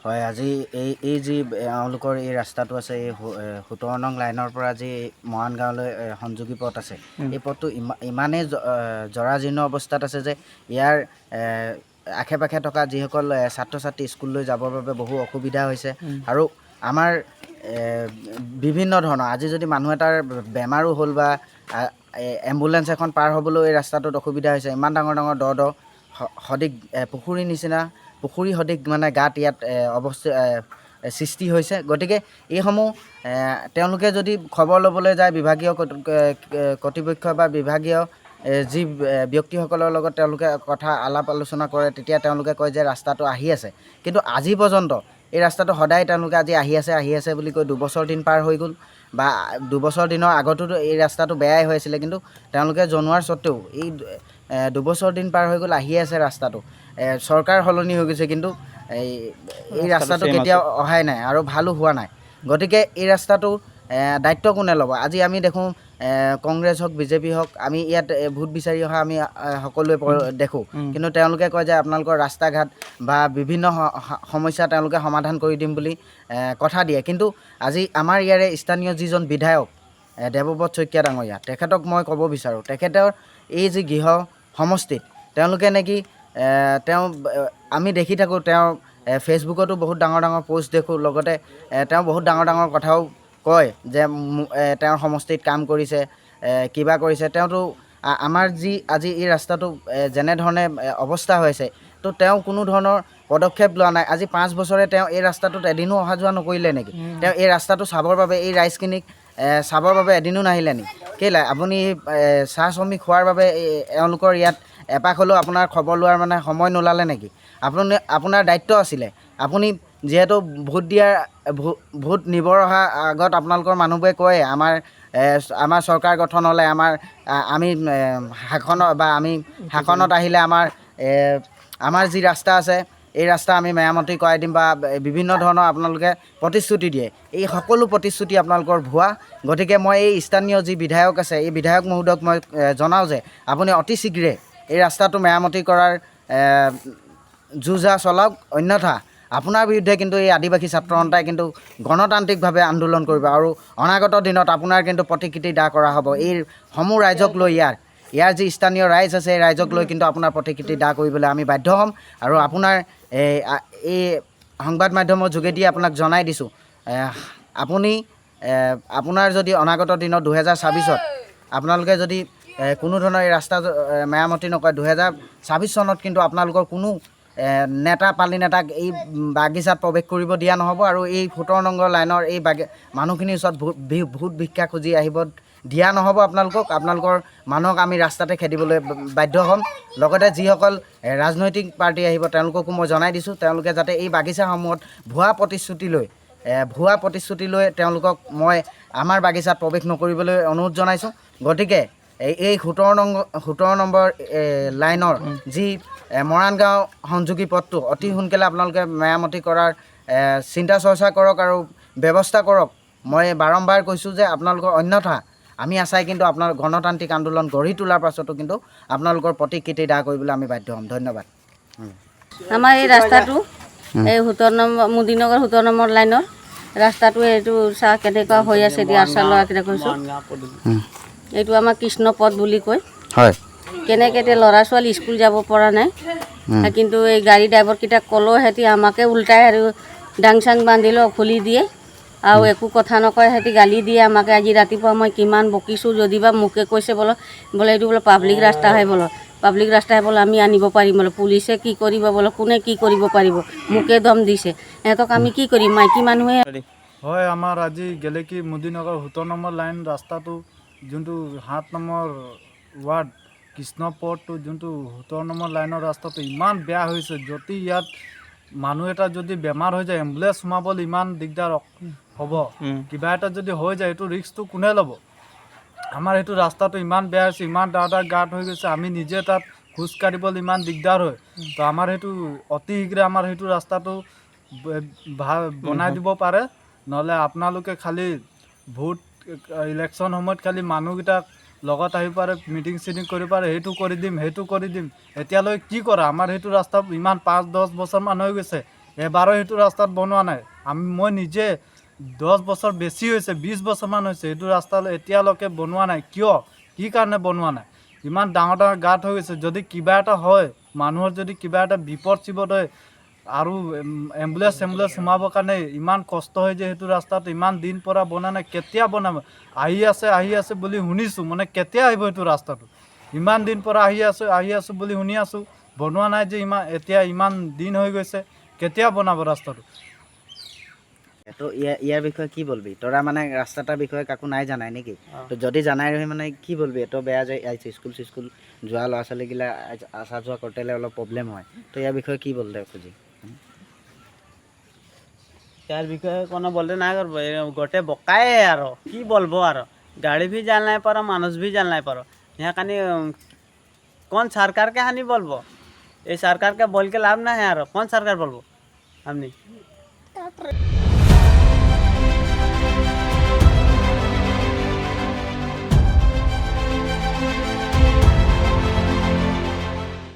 হয়, আজি এই যি এওঁলোকৰ এই ৰাস্তাটো আছে, এই 17 নং লাইনৰ পৰা যি মৰাণ গাঁৱলৈ সংযোগী পথ আছে, এই পথটো ইমানেই জৰাজীৰ্ণ অৱস্থাত আছে যে ইয়াৰ আশে পাশে থকা যিসকল ছাত্ৰ ছাত্ৰী স্কুললৈ যাবৰ বাবে বহু অসুবিধা হৈছে। আৰু আমাৰ বিভিন্ন ধৰণৰ আজি যদি মানুহ এটাৰ বেমাৰো হ'ল বা এম্বুলেঞ্চ এখন পাৰ হ'বলৈও এই ৰাস্তাটোত অসুবিধা হৈছে। ইমান ডাঙৰ ডাঙৰ দ সদিক পুখুৰীৰ নিচিনা পুখুৰী সদৃশ মানে গাঁত ইয়াত সৃষ্টি হৈছে। গতিকে এইসমূহ তেওঁলোকে যদি খবৰ ল'বলৈ যায় বিভাগীয় কৰ্তৃপক্ষ বা বিভাগীয় যি ব্যক্তিসকলৰ লগত তেওঁলোকে কথা আলাপ আলোচনা কৰে, তেতিয়া তেওঁলোকে কয় যে ৰাস্তাটো আহি আছে। কিন্তু আজি পৰ্যন্ত এই ৰাস্তাটো সদায় তেওঁলোকে আজি আহি আছে বুলি কৈ 2 বছৰ দিন পাৰ হৈ গ'ল, বা 2 বছৰ দিনৰ আগতো এই ৰাস্তাটো বেয়াই হৈ আছিলে। কিন্তু তেওঁলোকে জনোৱাৰ স্বত্তেও এই 2 বছৰ দিন পাৰ হৈ গ'ল, আহি আছে ৰাস্তাটো। চৰকাৰ সলনি হৈ গৈছে, কিন্তু এই ৰাস্তাটো কেতিয়াও অহাই নাই আৰু ভালো হোৱা নাই। গতিকে এই ৰাস্তাটো দায়িত্ব কোনে ল'ব? আজি আমি দেখোঁ কংগ্ৰেছ হওক বিজেপি হওক, আমি ইয়াত ভোট বিচাৰি অহা আমি সকলোৱে দেখোঁ। কিন্তু তেওঁলোকে কয় যে আপোনালোকৰ ৰাস্তা ঘাট বা বিভিন্ন সমস্যা তেওঁলোকে সমাধান কৰি দিম বুলি কথা দিয়ে। কিন্তু আজি আমাৰ ইয়াৰে স্থানীয় যিজন বিধায়ক দেৱব্ৰত শইকীয়া ডাঙৰীয়া, তেখেতক মই ক'ব বিচাৰোঁ, তেখেতৰ এই যি গৃহ সমষ্টিত তেওঁলোকে নেকি তেওঁ আমি দেখি থাকোঁ, তেওঁ ফেচবুকতো বহুত ডাঙৰ ডাঙৰ পোষ্ট দেখোঁ, লগতে তেওঁ বহুত ডাঙৰ ডাঙৰ কথাও কয় যে তেওঁৰ সমষ্টিত কাম কৰিছে, কিবা কৰিছে। তেওঁতো আমাৰ যি আজি এই ৰাস্তাটো যেনেধৰণে অৱস্থা হৈছে, তো তেওঁ কোনো ধৰণৰ পদক্ষেপ লোৱা নাই। আজি 5 বছৰে তেওঁ এই ৰাস্তাটোত এদিনো অহা যোৱা নকৰিলে নেকি? তেওঁ এই ৰাস্তাটো চাবৰ বাবে, এই ৰাইজখিনিক চাবৰ বাবে এদিনো নাহিলে নেকি? কেলৈ আপুনি চাহ শ্ৰমিক হোৱাৰ বাবে এওঁলোকৰ ইয়াত এপাক হ'লেও আপোনাৰ খবৰ লোৱাৰ মানে সময় নোলালে নেকি? আপোনাৰ দায়িত্ব আছিলে। আপুনি যিহেতু ভোট নিবৰ অহাৰ আগত আপোনালোকৰ মানুহবোৰে কয় আমাৰ চৰকাৰ গঠন হ'লে আমি শাসনত আহিলে আমাৰ যি ৰাস্তা আছে এই ৰাস্তা আমি মেৰামতি কৰাই দিম, বা বিভিন্ন ধৰণৰ আপোনালোকে প্ৰতিশ্ৰুতি দিয়ে। এই সকলো প্ৰতিশ্ৰুতি আপোনালোকৰ ভুৱা। গতিকে মই এই স্থানীয় যি বিধায়ক আছে, এই বিধায়ক মহোদয়ক মই জনাওঁ যে আপুনি অতি শীঘ্ৰে এই ৰাস্তাটো মেৰামতি কৰাৰ যুঁজা চলাওক, অন্যথা আপোনাৰ বিৰুদ্ধে কিন্তু এই আদিবাসী ছাত্ৰ সন্থাই কিন্তু গণতান্ত্ৰিকভাৱে আন্দোলন কৰিব, আৰু অনাগত দিনত আপোনাৰ কিন্তু প্ৰতিকৃতি দাহ কৰা হ'ব। এই সমূহ ৰাইজক লৈ ইয়াৰ যি স্থানীয় ৰাইজ আছে, এই ৰাইজক লৈ কিন্তু আপোনাৰ প্ৰতিকৃতি দাহ কৰিবলৈ আমি বাধ্য হ'ম। আৰু আপোনাৰ এই সংবাদ মাধ্যমৰ যোগেদি আপোনাক জনাই দিছোঁ, আপুনি আপোনাৰ যদি অনাগত দিনত 2026ত আপোনালোকে যদি কোনো ধৰণৰ এই ৰাস্তা মেৰামতি নকৰে, 2026 চনত কিন্তু আপোনালোকৰ কোনো পালি নেতাক এই বাগিচাত প্ৰৱেশ কৰিব দিয়া নহ'ব, আৰু এই 17 নম্বৰ লাইনৰ এই মানুহখিনিৰ ওচৰত ভোট ভিক্ষা খুজি আহিব দিয়া নহ'ব। আপোনালোকৰ মানুহক আমি ৰাস্তাতে খেদিবলৈ বাধ্য হ'ম। লগতে যিসকল ৰাজনৈতিক পাৰ্টি আহিব তেওঁলোককো মই জনাই দিছোঁ, তেওঁলোকে যাতে এই বাগিচাসমূহত ভুৱা প্ৰতিশ্ৰুতি লৈ তেওঁলোকক মই আমাৰ বাগিচাত প্ৰৱেশ নকৰিবলৈ অনুৰোধ জনাইছোঁ। গতিকে এই 17 নম্বৰ লাইনৰ যি মৰাণ গাঁও সংযোগী পথটো অতি সোনকালে আপোনালোকে মেৰামতি কৰাৰ চিন্তা চৰ্চা কৰক আৰু ব্যৱস্থা কৰক। মই বাৰম্বাৰ কৈছোঁ যে আপোনালোকৰ অন্যথা আমি আছাই কিন্তু আপোনাৰ গণতান্ত্ৰিক আন্দোলন গঢ়ি তোলাৰ পাছতো কিন্তু আপোনালোকৰ প্ৰতিকৃতি দাহ কৰিবলৈ আমি বাধ্য হ'ম। ধন্যবাদ। আমাৰ এই ৰাস্তাটো এই 17 নম্বৰ মুদিনগৰ 17 নম্বৰ লাইনৰ ৰাস্তাটো এইটো চাহ কেনেকুৱা হৈ আছে, এতিয়া আচালৰ কেনেকৈ কৈছোঁ, এইটো আমাৰ কৃষ্ণ পথ বুলি কয়। হয়, কেনেকৈ এতিয়া ল'ৰা ছোৱালী স্কুল যাব পৰা নাই, কিন্তু এই গাড়ী ড্ৰাইভাৰকেইটাক ক'লেও সিহঁতি আমাকে উল্টাই আৰু ডাং চাং বান্ধিলেও খুলি দিয়ে, আৰু একো কথা নকয়, সিহঁতি গালি দিয়ে আমাকে। আজি ৰাতিপুৱা মই কিমান বকিছোঁ, যদিবা মোকে কৈছে বোলে এইটো বোলে পাব্লিক ৰাস্তা হয়, পাব্লিক ৰাস্তাই বোলে আমি আনিব পাৰিম, বোলে পুলিচে কি কৰিব, বোলে কোনে কি কৰিব পাৰিব, মোকে দম দিছে। সিহঁতক আমি কি কৰিম, মাইকী মানুহে। হয়, আমাৰ আজি গেলেকী মুদিনগৰ 17 নম্বৰ লাইন ৰাস্তাটো যোনটো 7 নম্বৰ ৱাৰ্ড কৃষ্ণপথটো যোনটো 17 নম্বৰ লাইনৰ ৰাস্তাটো ইমান বেয়া হৈছে, যদি ইয়াত মানুহ এটা যদি বেমাৰ হৈ যায়, এম্বুলেঞ্চ সোমাবলৈ ইমান দিগদাৰ হ'ব। কিবা এটা যদি হৈ যায়, এইটো ৰিস্কটো কোনে ল'ব? আমাৰ সেইটো ৰাস্তাটো ইমান বেয়া হৈছে, ইমান ডাঙৰ গাঁত হৈ গৈছে, আমি নিজে তাত খোজ কাঢ়িবলৈ ইমান দিগদাৰ হয়। তো আমাৰ সেইটো অতি শীঘ্ৰে আমাৰ সেইটো ৰাস্তাটো ভাল বনাই দিব পাৰে, নহ'লে আপোনালোকে খালি ভোট ইলেকশ্যন সময়ত খালি মানুহকেইটাক লগত আহি পাৰে, মিটিং চিটিং কৰিব পাৰে, সেইটো কৰি দিম সেইটো কৰি দিম। এতিয়ালৈ কি কৰা? আমাৰ সেইটো ৰাস্তা ইমান 5-10 বছৰমান হৈ গৈছে, এবাৰো সেইটো ৰাস্তাত বনোৱা নাই। মই নিজে 10 বছৰ বেছি হৈছে, 20 বছৰমান হৈছে সেইটো ৰাস্তা এতিয়ালৈকে বনোৱা নাই। কিয়, কি কাৰণে বনোৱা নাই? ইমান ডাঙৰ ডাঙৰ গাঁত হৈ গৈছে। যদি কিবা এটা হয়, মানুহৰ যদি কিবা এটা বিপদ চিপদ হয় আৰু এম্বুলেঞ্চ সোমাবৰ কাৰণে ইমান কষ্ট হয় যে সেইটো ৰাস্তাত ইমান দিন পৰা বনা নাই। কেতিয়া বনাব? আহি আছে বুলি শুনিছোঁ, মানে কেতিয়া আহিব সেইটো ৰাস্তাটো? ইমান দিন পৰা আহি আছোঁ বুলি শুনি আছোঁ, বনোৱা নাই যে এতিয়া ইমান দিন হৈ গৈছে, কেতিয়া বনাব ৰাস্তাটো? তো ইয়াৰ বিষয়ে কি বলবি? তোরা মানে রাস্তাটার বিষয়ে কাকু নাই জানাই নাকি? তো যদি জানাই রহি মানে কি বলবি? এত বেয়া যে স্কুল যোৱা ল'ৰা ছোৱালীগিলা আসা যোৱা করতে অলপ প্রবলেম হয়। তো ইয়ার বিষয়ে কি বলতে খুঁজি? यार विषय कोनो बोलते ना कर गोटे बकाए यार की बोलबो यार गाड़ी भी जान नहीं पारो मानुष भी जान नहीं पारो यहाँ कनी कौन सरकार के हानि बोलबो ये सरकार के बोल के लाभ ना है यार कौन सरकार बोलबो हमनी